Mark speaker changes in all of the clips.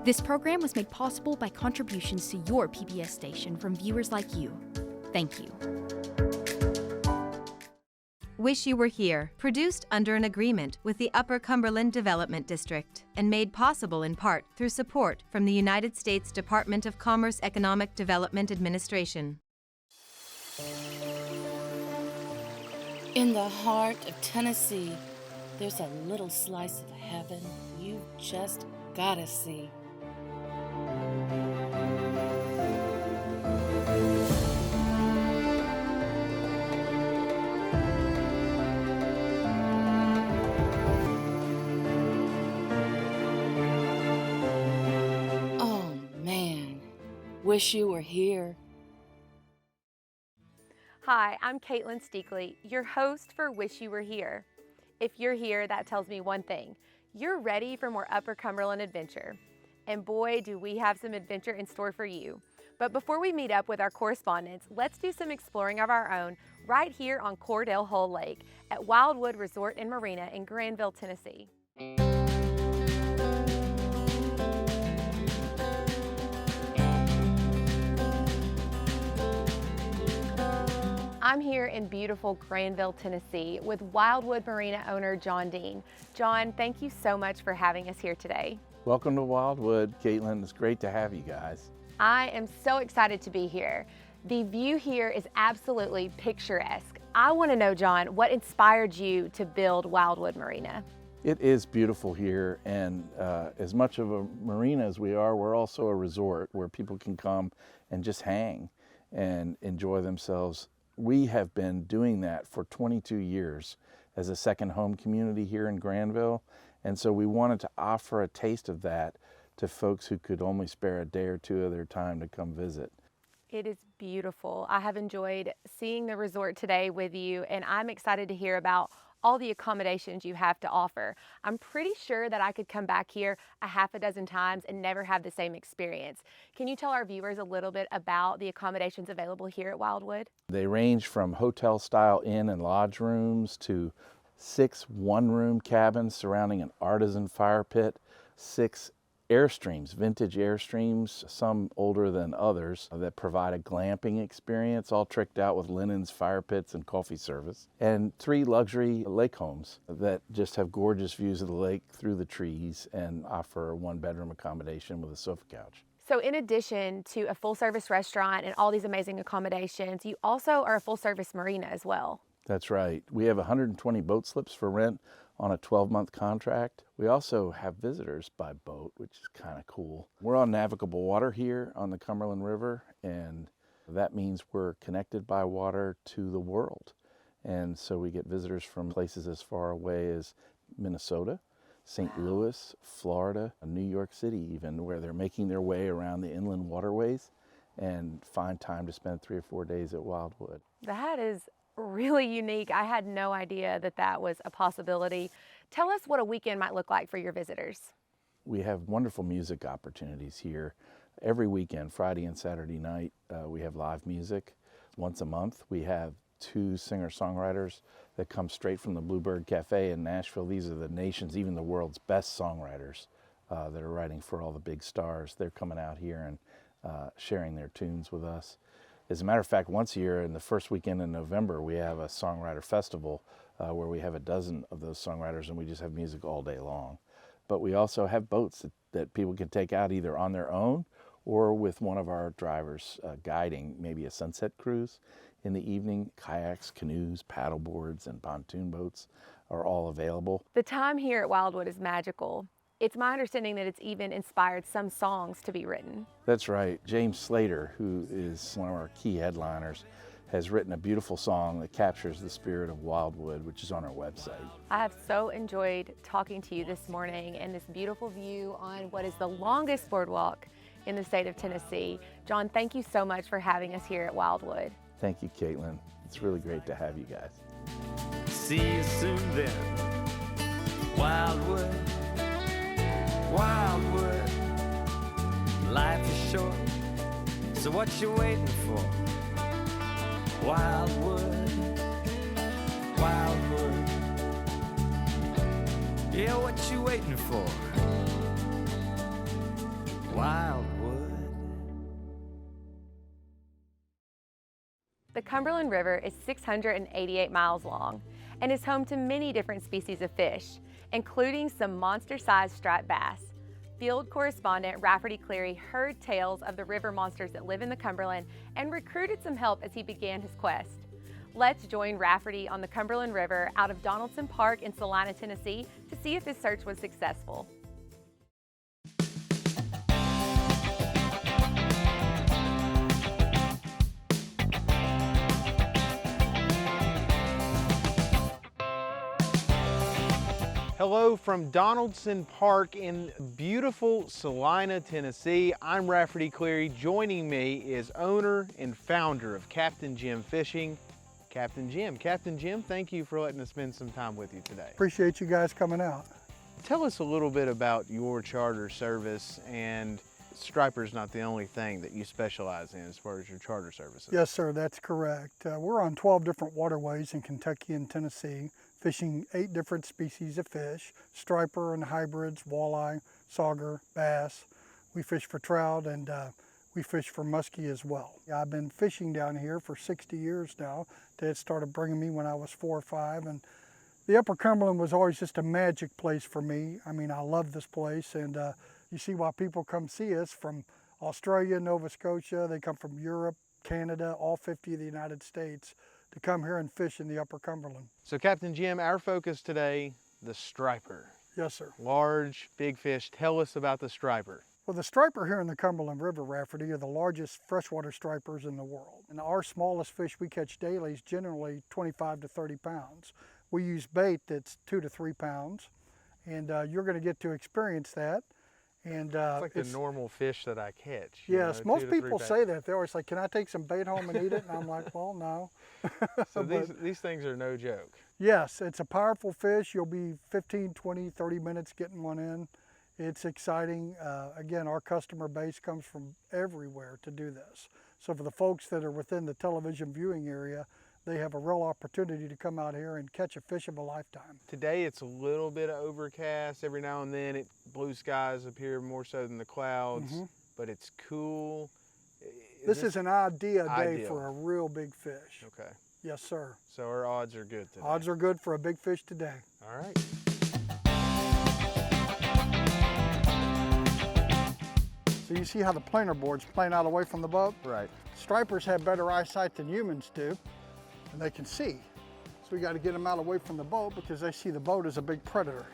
Speaker 1: This program was made possible by contributions to your PBS station from viewers like you. Thank you.
Speaker 2: Wish You Were Here, produced under an agreement with the Upper Cumberland Development District and made possible in part through support from the United States Department of Commerce Economic Development Administration.
Speaker 3: In the heart of Tennessee, there's a little slice of heaven you just gotta see. Oh man, wish you were here.
Speaker 4: Hi, I'm Katelyn Steakley, your host for Wish You Were Here. If you're here, that tells me one thing. You're ready for more Upper Cumberland adventure. And boy, do we have some adventure in store for you. But before we meet up with our correspondents, let's do some exploring of our own right here on Cordell Hull Lake at Wildwood Resort and Marina in Granville, Tennessee. I'm here in beautiful Granville, Tennessee with Wildwood Marina owner John Deane. John, thank you so much for having us here today.
Speaker 5: Welcome to Wildwood, Katelyn. It's great to have you guys.
Speaker 4: I am so excited to be here. The view here is absolutely picturesque. I want to know, John, what inspired you to build Wildwood Marina?
Speaker 5: It is beautiful here, and as much of a marina as we are, we're also a resort where people can come and just hang and enjoy themselves. We have been doing that for 22 years as a second home community here in Granville, and so we wanted to offer a taste of that to folks who could only spare a day or two of their time to come visit.
Speaker 4: It is beautiful. I have enjoyed seeing the resort today with you, and I'm excited to hear about all the accommodations you have to offer. I'm pretty sure that I could come back here a half a dozen times and never have the same experience. Can you tell our viewers a little bit about the accommodations available here at Wildwood?
Speaker 5: They range from hotel-style inn and lodge rooms to 6 one-room cabins surrounding an artisan fire pit, 6 Airstreams, vintage Airstreams, some older than others, that provide a glamping experience, all tricked out with linens, fire pits, and coffee service. And 3 luxury lake homes that just have gorgeous views of the lake through the trees and offer a 1-bedroom accommodation with a sofa couch.
Speaker 4: So in addition to a full-service restaurant and all these amazing accommodations, you also are a full-service marina as well.
Speaker 5: That's right. We have 120 boat slips for rent on a 12-month contract. We also have visitors by boat, which is kind of cool. We're on navigable water here on the Cumberland River, and that means we're connected by water to the world. And so we get visitors from places as far away as Minnesota, St. Louis, Florida, New York City even, where they're making their way around the inland waterways and find time to spend 3 or 4 days at Wildwood.
Speaker 4: That is really unique. I had no idea that that was a possibility. Tell us what a weekend might look like for your visitors.
Speaker 5: We have wonderful music opportunities here. Every weekend, Friday and Saturday night, we have live music. Once a month, we have 2 singer-songwriters that come straight from the Bluebird Cafe in Nashville. These are the nation's, even the world's best songwriters that are writing for all the big stars. They're coming out here and sharing their tunes with us. As a matter of fact, once a year, in the first weekend in November, we have a songwriter festival where we have a dozen of those songwriters and we just have music all day long. But we also have boats that people can take out either on their own or with one of our drivers guiding, maybe a sunset cruise in the evening. Kayaks, canoes, paddle boards, and pontoon boats are all available.
Speaker 4: The time here at Wildwood is magical. It's my understanding that it's even inspired some songs to be written.
Speaker 5: That's right. James Slater, who is one of our key headliners, has written a beautiful song that captures the spirit of Wildwood, which is on our website.
Speaker 4: I have so enjoyed talking to you this morning and this beautiful view on what is the longest boardwalk in the state of Tennessee. John, thank you so much for having us here at Wildwood.
Speaker 5: Thank you, Katelyn. It's really great to have you guys.
Speaker 6: See you soon then, Wildwood, Wildwood. Life is short, so what you waiting for? Wildwood, Wildwood. Yeah, what you waiting for? Wildwood.
Speaker 4: The Cumberland River is 688 miles long and is home to many different species of fish, including some monster-sized striped bass. Field correspondent Rafferty Cleary heard tales of the river monsters that live in the Cumberland and recruited some help as he began his quest. Let's join Rafferty on the Cumberland River out of Donaldson Park in Celina, Tennessee to see if his search was successful.
Speaker 7: Hello from Donaldson Park in beautiful Celina, Tennessee. I'm Rafferty Cleary. Joining me is owner and founder of Captain Jim Fishing, Captain Jim. Captain Jim, thank you for letting us spend some time with you today.
Speaker 8: Appreciate you guys coming out.
Speaker 7: Tell us a little bit about your charter service, and striper's not the only thing that you specialize in as far as your charter services.
Speaker 8: Yes, sir, that's correct. We're on 12 different waterways in Kentucky and Tennessee, fishing 8 different species of fish, striper and hybrids, walleye, sauger, bass. We fish for trout, and we fish for muskie as well. I've been fishing down here for 60 years now. Dad started bringing me when I was 4 or 5, and the Upper Cumberland was always just a magic place for me. I mean, I love this place, and you see why people come see us from Australia, Nova Scotia. They come from Europe, Canada, all 50 of the United States to come here and fish in the Upper Cumberland.
Speaker 7: So Captain Jim, our focus today, the striper.
Speaker 8: Yes, sir.
Speaker 7: Large, big fish. Tell us about the striper.
Speaker 8: Well, the striper here in the Cumberland River, Rafferty, are the largest freshwater stripers in the world. And our smallest fish we catch daily is generally 25 to 30 pounds. We use bait that's 2 to 3 pounds, and you're going to get to experience that. And
Speaker 7: It's like the normal fish that I catch.
Speaker 8: Yes,
Speaker 7: you know,
Speaker 8: most people say that. They always say, can I take some bait home and eat it? And I'm like, well, no.
Speaker 7: So these things are no joke.
Speaker 8: Yes, it's a powerful fish. You'll be 15, 20, 30 minutes getting one in. It's exciting. Again, our customer base comes from everywhere to do this. So for the folks that are within the television viewing area, they have a real opportunity to come out here and catch a fish of a lifetime.
Speaker 7: Today it's a little bit of overcast. Every now and then blue skies appear more so than the clouds, but it's cool.
Speaker 8: This is an ideal day for a real big fish.
Speaker 7: Okay.
Speaker 8: Yes, sir.
Speaker 7: So our odds are good today.
Speaker 8: Odds are good for a big fish today.
Speaker 7: All right.
Speaker 8: So you see how the planer board's playing out away from the boat?
Speaker 7: Right.
Speaker 8: Stripers have better eyesight than humans do, and they can see. So we got to get them out away from the boat because they see the boat as a big predator.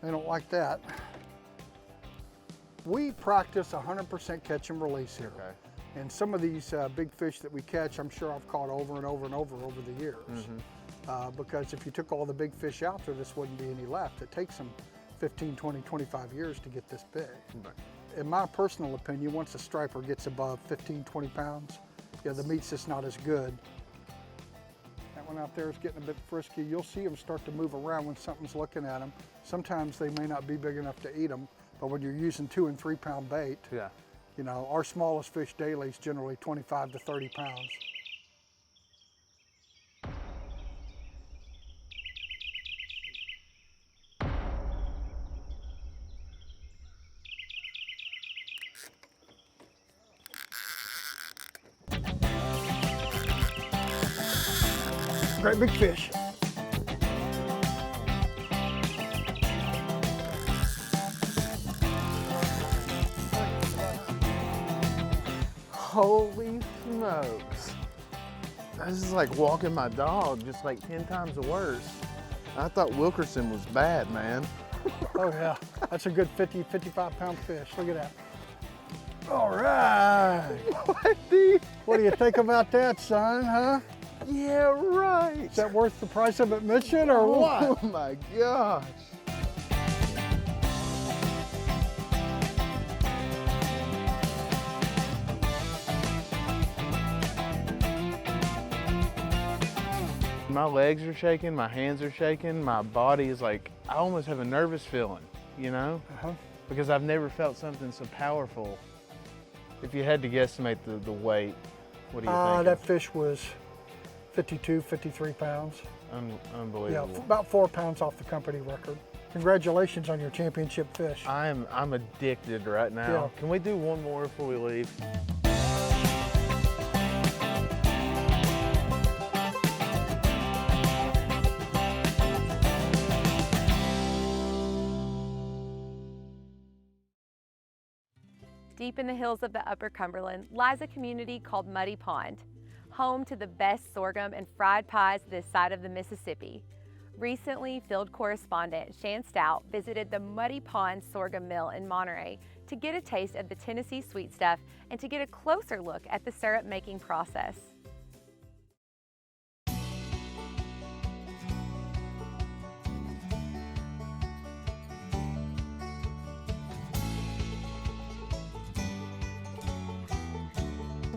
Speaker 8: They don't like that. We practice 100% catch and release here.
Speaker 7: Okay.
Speaker 8: And some of these big fish that we catch, I'm sure I've caught over and over and over the years. Because if you took all the big fish out there, this wouldn't be any left. It takes them 15, 20, 25 years to get this big.
Speaker 7: Right.
Speaker 8: In my personal opinion, once a striper gets above 15, 20 pounds, yeah, the meat's just not as good. That one out there is getting a bit frisky. You'll see them start to move around when something's looking at them. Sometimes they may not be big enough to eat them, but when you're using 2 and 3 pound bait,
Speaker 7: Yeah.
Speaker 8: you know, our smallest fish daily is generally 25 to 30 pounds. Great big fish.
Speaker 7: Holy smokes. This is like walking my dog, just like 10 times worse. I thought Wilkerson was bad, man.
Speaker 8: Oh yeah, that's a good 50, 55 pound fish. Look at that. All right. What do you think about that, son, huh?
Speaker 7: Yeah, right.
Speaker 8: Is that worth the price of admission or what?
Speaker 7: Oh my gosh. My legs are shaking, my hands are shaking, my body is like, I almost have a nervous feeling, you know? Because I've never felt something so powerful. If you had to guesstimate the weight, what do you think?
Speaker 8: That fish was 52, 53 pounds.
Speaker 7: Unbelievable.
Speaker 8: Yeah, about 4 pounds off the company record. Congratulations on your championship fish.
Speaker 7: I'm addicted right now.
Speaker 8: Yeah.
Speaker 7: Can we do one more before we leave?
Speaker 4: Deep in the hills of the Upper Cumberland lies a community called Muddy Pond, home to the best sorghum and fried pies this side of the Mississippi. Recently, field correspondent Shan Stout visited the Muddy Pond sorghum mill in Monterey to get a taste of the Tennessee sweet stuff and to get a closer look at the syrup making process.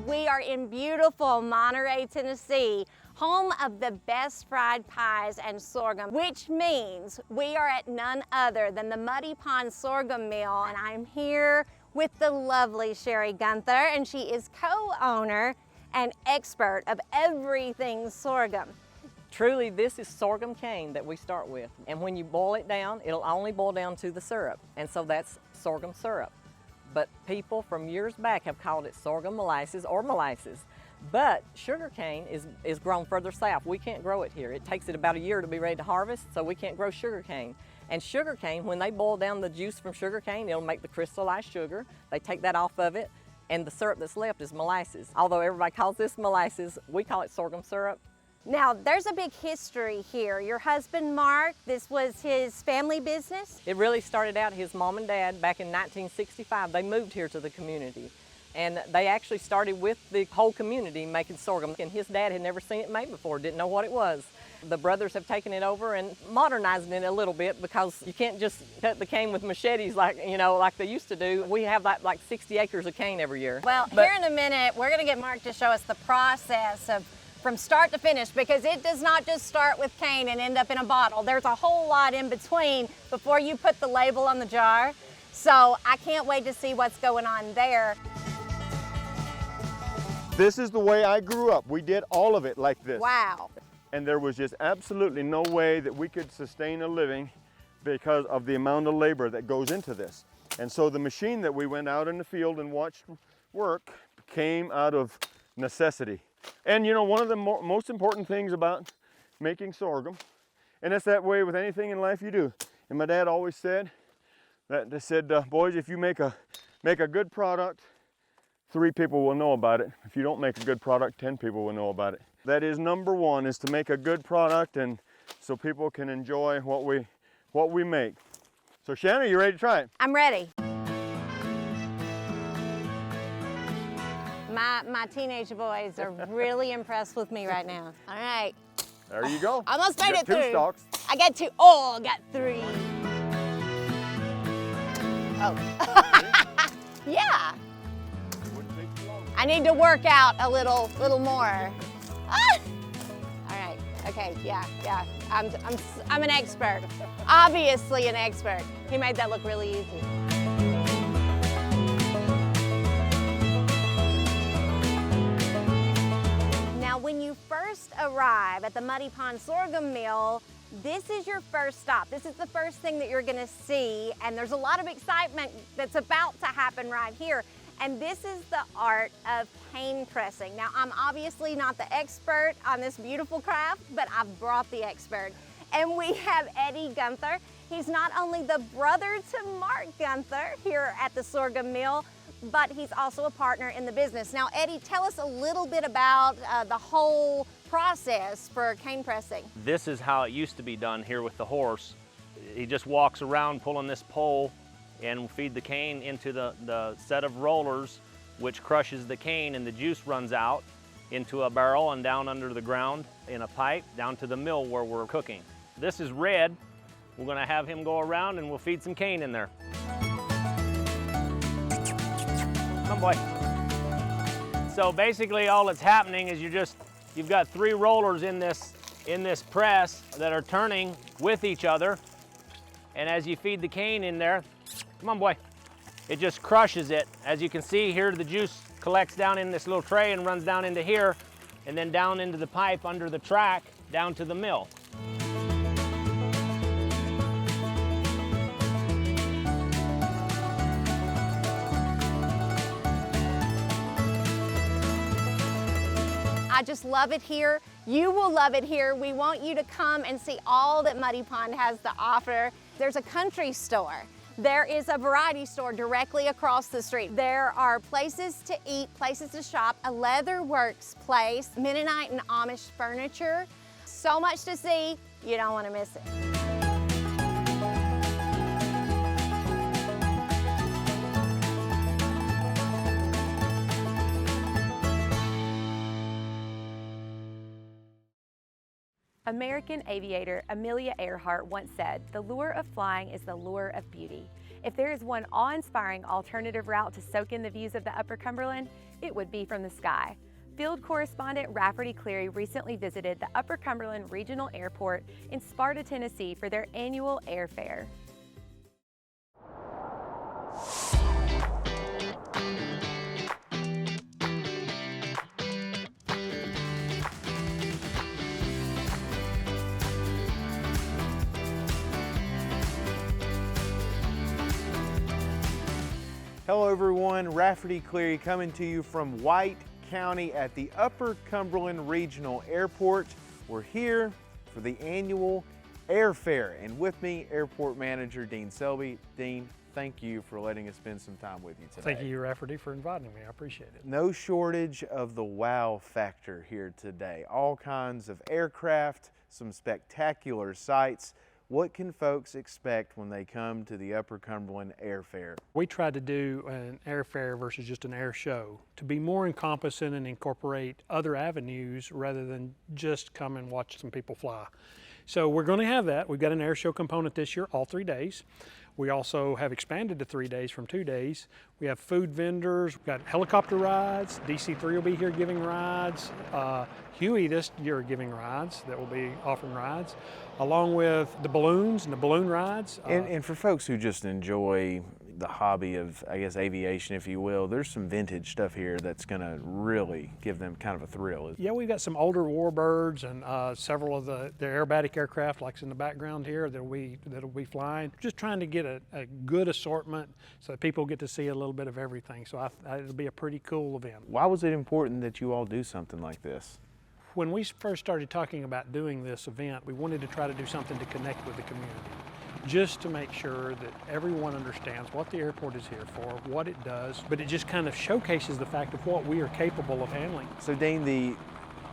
Speaker 9: We are in beautiful Monterey, Tennessee, home of the best fried pies and sorghum, which means we are at none other than the Muddy Pond Sorghum Mill, and I'm here with the lovely Sherry Gunther, and she is co-owner and expert of everything sorghum.
Speaker 10: Truly, this is sorghum cane that we start with, and when you boil it down, it'll only boil down to the syrup, and so that's sorghum syrup. But people from years back have called it sorghum molasses or molasses. But sugarcane is grown further south. We can't grow it here. It takes it about a year to be ready to harvest, so we can't grow sugarcane. And sugarcane, when they boil down the juice from sugarcane, it'll make the crystallized sugar. They take that off of it, and the syrup that's left is molasses. Although everybody calls this molasses, we call it sorghum syrup.
Speaker 9: Now, there's a big history here. Your husband, Mark, this was his family business?
Speaker 10: It really started out his mom and dad back in 1965. They moved here to the community. And they actually started with the whole community making sorghum. And his dad had never seen it made before, didn't know what it was. The brothers have taken it over and modernizing it a little bit because you can't just cut the cane with machetes like they used to do. We have like 60 acres of cane every year.
Speaker 9: Well, here in a minute, we're gonna get Mark to show us the process of from start to finish, because it does not just start with cane and end up in a bottle. There's a whole lot in between before you put the label on the jar. So I can't wait to see what's going on there.
Speaker 11: This is the way I grew up. We did all of it like this.
Speaker 9: Wow.
Speaker 11: And there was just absolutely no way that we could sustain a living because of the amount of labor that goes into this. And so the machine that we went out in the field and watched work came out of necessity. And you know, one of the most important things about making sorghum, and it's that way with anything in life you do. And my dad always said that, boys, if you make a good product, 3 people will know about it. If you don't make a good product, 10 people will know about it. That is number one, is to make a good product, and so people can enjoy what we make. So Shannon, you ready to try it?
Speaker 9: I'm ready. My teenage boys are really impressed with me right now. All right.
Speaker 11: There you go.
Speaker 9: Almost made it through.
Speaker 11: 2 stalks.
Speaker 9: I got 2. Oh, I got 3. Oh. Yeah. I need to work out a little more. Ah! All right. Okay. Yeah. I'm an expert. Obviously an expert. He made that look really easy. When you first arrive at the Muddy Pond Sorghum Mill, this is your first stop. This is the first thing that you're gonna see, and there's a lot of excitement that's about to happen right here. And this is the art of cane pressing. Now, I'm obviously not the expert on this beautiful craft, but I've brought the expert. And we have Eddie Gunther. He's not only the brother to Mark Gunther here at the Sorghum Mill, but he's also a partner in the business. Now, Eddie, tell us a little bit about the whole process for cane pressing.
Speaker 12: This is how it used to be done here with the horse. He just walks around pulling this pole and feed the cane into the set of rollers, which crushes the cane, and the juice runs out into a barrel and down under the ground in a pipe down to the mill where we're cooking. This is red. We're gonna have him go around and we'll feed some cane in there. Come boy. So basically all that's happening is you've got 3 rollers in this press that are turning with each other. And as you feed the cane in there, come on boy, it just crushes it. As you can see here, the juice collects down in this little tray and runs down into here, and then down into the pipe under the track, down to the mill.
Speaker 9: I just love it here. You will love it here. We want you to come and see all that Muddy Pond has to offer. There's a country store. There is a variety store directly across the street. There are places to eat, places to shop, a leather works place, Mennonite and Amish furniture. So much to see, you don't want to miss it.
Speaker 4: American aviator Amelia Earhart once said, "The lure of flying is the lure of beauty." If there is one awe-inspiring alternative route to soak in the views of the Upper Cumberland, it would be from the sky. Field correspondent Rafferty Cleary recently visited the Upper Cumberland Regional Airport in Sparta, Tennessee for their annual air fair.
Speaker 7: Hello everyone, Rafferty Cleary coming to you from White County at the Upper Cumberland Regional Airport. We're here for the annual air fair, and with me, Airport Manager Dean Selby. Dean, thank you for letting us spend some time with you today.
Speaker 13: Thank you, Rafferty, for inviting me. I appreciate it.
Speaker 7: No shortage of the wow factor here today. All kinds of aircraft, some spectacular sights. What can folks expect when they come to the Upper Cumberland Air Fair?
Speaker 13: We tried to do an air fair versus just an air show to be more encompassing and incorporate other avenues rather than just come and watch some people fly. So we're going to have that. We've got an air show component this year, all 3 days. We also have expanded to 3 days from 2 days. We have food vendors, we've got helicopter rides. DC3 will be here giving rides. Huey this year giving rides, that will be offering rides, along with the balloons and the balloon rides.
Speaker 7: And for folks who just enjoy the hobby of, I guess, aviation, if you will, there's some vintage stuff here that's going to really give them kind of a thrill.
Speaker 13: Yeah, we've got some older warbirds and several of the aerobatic aircraft, like in the background here, that'll be flying. Just trying to get a good assortment so that people get to see a little bit of everything. So it'll be a pretty cool event.
Speaker 7: Why was it important that you all do something like this?
Speaker 13: When we first started talking about doing this event, we wanted to try to do something to connect with the community, just to make sure that everyone understands what the airport is here for, what it does, but it just kind of showcases the fact of what we are capable of handling.
Speaker 7: So Dean, the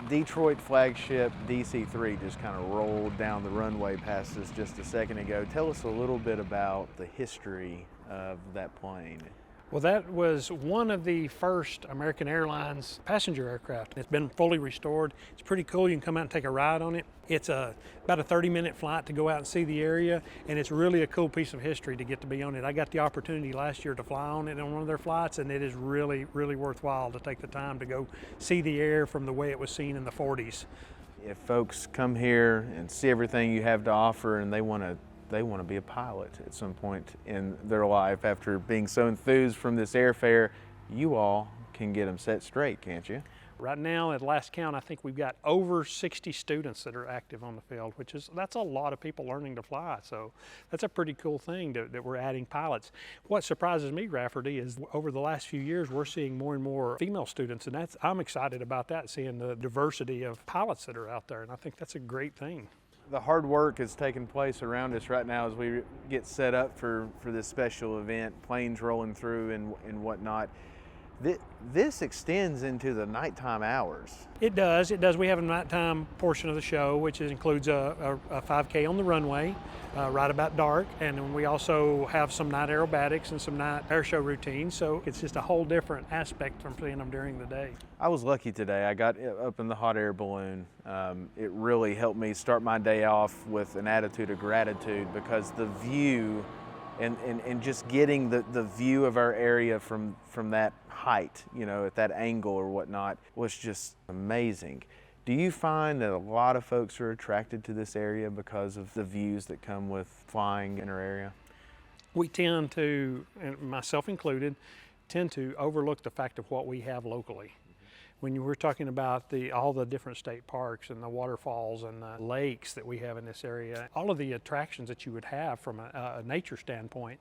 Speaker 7: Detroit flagship DC3 just kind of rolled down the runway past us just a second ago. Tell us a little bit about the history of that plane.
Speaker 13: Well, that was one of the first American Airlines passenger aircraft. It's been fully restored. It's pretty cool. You can come out and take a ride on it. It's about a 30-minute flight to go out and see the area, and it's really a cool piece of history to get to be on it. I got the opportunity last year to fly on it on one of their flights, and it is really, really worthwhile to take the time to go see the air from the way it was seen in the 40s.
Speaker 7: If folks come here and see everything you have to offer and they want to be a pilot at some point in their life after being so enthused from this airfare, you all can get them set straight, can't you?
Speaker 13: Right now, at last count, I think we've got over 60 students that are active on the field, that's a lot of people learning to fly. So that's a pretty cool thing that we're adding pilots. What surprises me, Rafferty, is over the last few years, we're seeing more and more female students, and I'm excited about that, seeing the diversity of pilots that are out there, and I think that's a great thing.
Speaker 7: The hard work is taking place around us right now as we get set up for this special event, planes rolling through and whatnot. This extends into the nighttime hours.
Speaker 13: It does. We have a nighttime portion of the show, which includes a 5K on the runway, right about dark, and then we also have some night aerobatics and some night air show routines, so it's just a whole different aspect from seeing them during the day.
Speaker 7: I was lucky today. I got up in the hot air balloon. It really helped me start my day off with an attitude of gratitude, because the view and just getting the view of our area from that height, at that angle or whatnot, was just amazing. Do you find that a lot of folks are attracted to this area because of the views that come with flying in our area?
Speaker 13: We tend to, and myself included, tend to overlook the fact of what we have locally. When we're talking about all the different state parks and the waterfalls and the lakes that we have in this area, all of the attractions that you would have from a nature standpoint,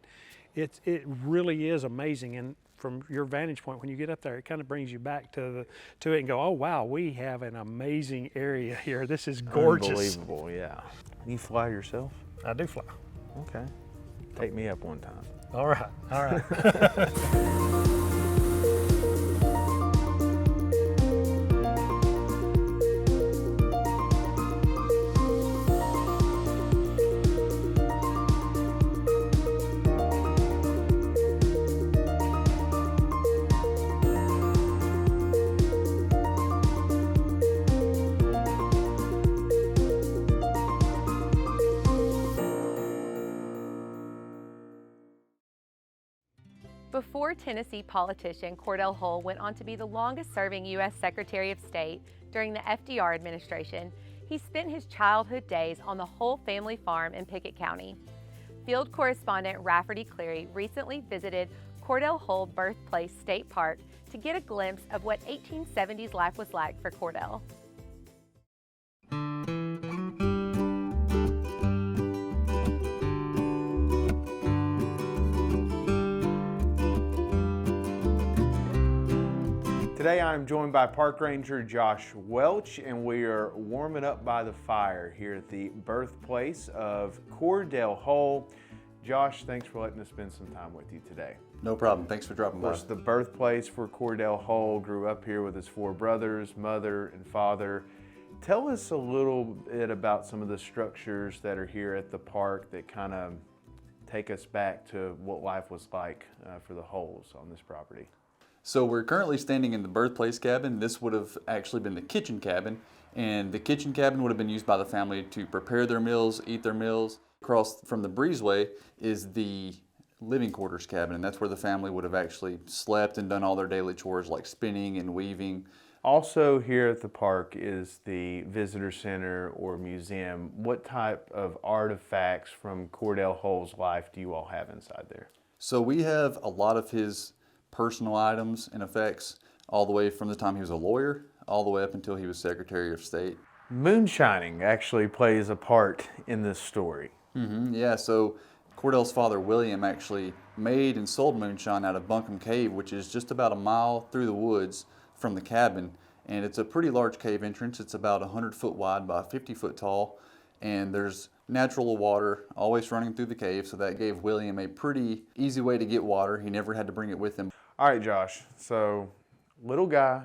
Speaker 13: it really is amazing. And from your vantage point, when you get up there, it kind of brings you back to it and go, oh wow, we have an amazing area here. This is gorgeous.
Speaker 7: Unbelievable, yeah. You fly yourself?
Speaker 13: I do fly.
Speaker 7: Okay. Take me up one time.
Speaker 13: All right, all right.
Speaker 4: Before Tennessee politician Cordell Hull went on to be the longest-serving U.S. Secretary of State during the FDR administration, he spent his childhood days on the Hull family farm in Pickett County. Field correspondent Rafferty Cleary recently visited Cordell Hull Birthplace State Park to get a glimpse of what 1870s life was like for Cordell.
Speaker 7: Today I'm joined by Park Ranger Josh Welch, and we are warming up by the fire here at the birthplace of Cordell Hull. Josh, thanks for letting us spend some time with you today.
Speaker 14: No problem. Thanks for dropping by.
Speaker 7: Of course, the birthplace for Cordell Hull, grew up here with his 4 brothers, mother, and father. Tell us a little bit about some of the structures that are here at the park that kind of take us back to what life was like for the Hulls on this property.
Speaker 14: So we're currently standing in the birthplace cabin. This would have actually been the kitchen cabin, and the kitchen cabin would have been used by the family to prepare their meals, eat their meals. Across from the breezeway is the living quarters cabin, and that's where the family would have actually slept and done all their daily chores like spinning and weaving.
Speaker 7: Also here at the park is the visitor center or museum. What type of artifacts from Cordell Hull's life do you all have inside there?
Speaker 14: So we have a lot of his personal items and effects, all the way from the time he was a lawyer, all the way up until he was Secretary of State.
Speaker 7: Moonshining actually plays a part in this story.
Speaker 14: Yeah, so Cordell's father, William, actually made and sold moonshine out of Bunkum Cave, which is just about a mile through the woods from the cabin. And it's a pretty large cave entrance. It's about 100 foot wide by 50 foot tall. And there's natural water always running through the cave, so that gave William a pretty easy way to get water. He never had to bring it with him.
Speaker 7: All right, Josh, so little guy,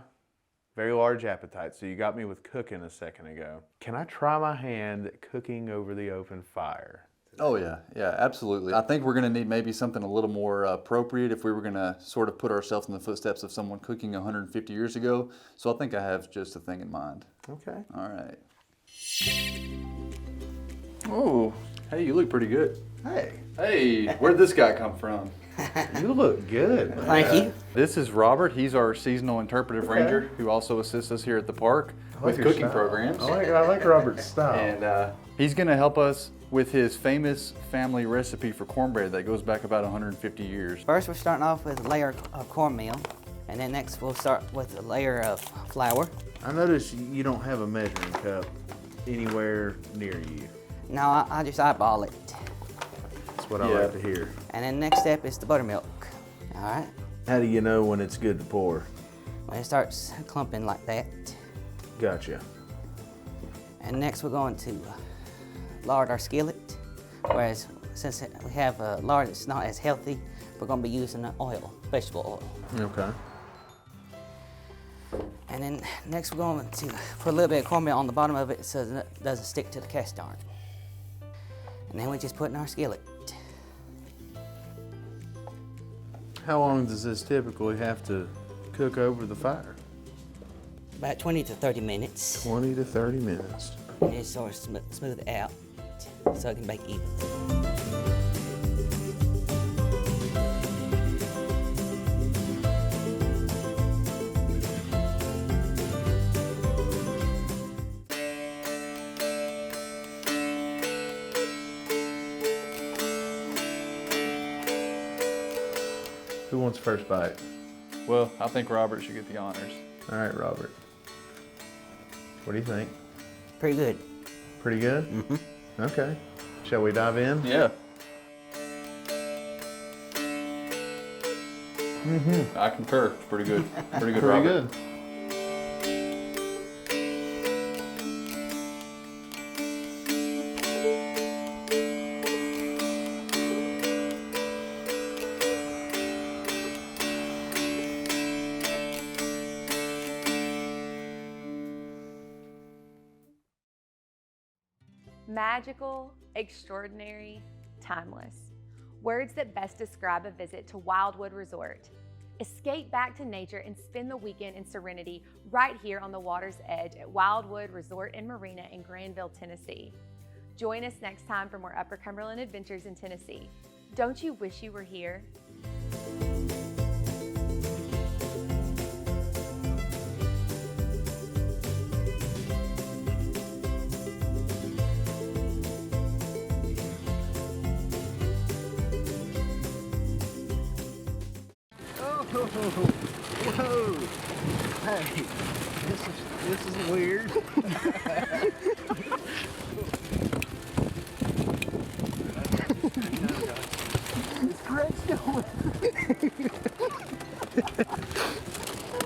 Speaker 7: very large appetite. So you got me with cooking a second ago. Can I try my hand at cooking over the open fire?
Speaker 14: Oh yeah, absolutely. I think we're gonna need maybe something a little more appropriate if we were gonna sort of put ourselves in the footsteps of someone cooking 150 years ago. So I think I have just a thing in mind.
Speaker 7: Okay.
Speaker 14: All right. Oh, hey, you look pretty good. Hey, where'd this guy come from?
Speaker 7: You look good.
Speaker 14: Thank you. This is Robert. He's our seasonal interpretive ranger who also assists us here at the park with cooking programs.
Speaker 7: I like Robert's style.
Speaker 14: And he's going to help us with his famous family recipe for cornbread that goes back about 150 years.
Speaker 15: First, we're starting off with a layer of cornmeal, and then next we'll start with a layer of flour.
Speaker 7: I notice you don't have a measuring cup anywhere near you.
Speaker 15: No, I just eyeball it.
Speaker 7: That's what I like to hear.
Speaker 15: And then next step is the buttermilk. All right.
Speaker 7: How do you know when it's good to pour?
Speaker 15: When it starts clumping like that.
Speaker 7: Gotcha.
Speaker 15: And next we're going to lard our skillet. Whereas since we have lard that's not as healthy, we're going to be using oil, vegetable oil.
Speaker 7: Okay.
Speaker 15: And then next we're going to put a little bit of cornmeal on the bottom of it so that it doesn't stick to the cast iron. And then we just put in our skillet.
Speaker 7: How long does this typically have to cook over the fire?
Speaker 15: About 20 to 30 minutes.
Speaker 7: 20 to 30 minutes.
Speaker 15: And just sort of smooth it out so it can bake even.
Speaker 7: Who wants first bite?
Speaker 14: Well, I think Robert should get the honors.
Speaker 7: All right, Robert. What do you think?
Speaker 15: Pretty good.
Speaker 7: Pretty good?
Speaker 15: Mm-hmm.
Speaker 7: Okay. Shall we dive in?
Speaker 14: Yeah. I concur. Pretty good. Pretty good,
Speaker 7: Pretty
Speaker 14: Robert.
Speaker 7: good.
Speaker 4: Magical, extraordinary, timeless. Words that best describe a visit to Wildwood Resort. Escape back to nature and spend the weekend in serenity right here on the water's edge at Wildwood Resort and Marina in Granville, Tennessee. Join us next time for more Upper Cumberland adventures in Tennessee. Don't you wish you were here?
Speaker 16: Whoa! Hey, this is weird.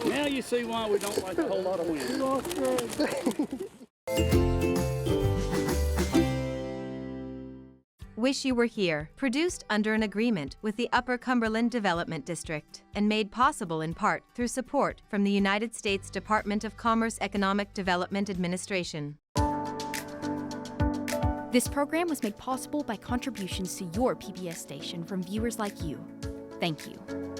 Speaker 16: Now you see why we don't like a whole lot of wind.
Speaker 2: Wish You Were Here, produced under an agreement with the Upper Cumberland Development District and made possible in part through support from the United States Department of Commerce Economic Development Administration.
Speaker 1: This program was made possible by contributions to your PBS station from viewers like you. Thank you.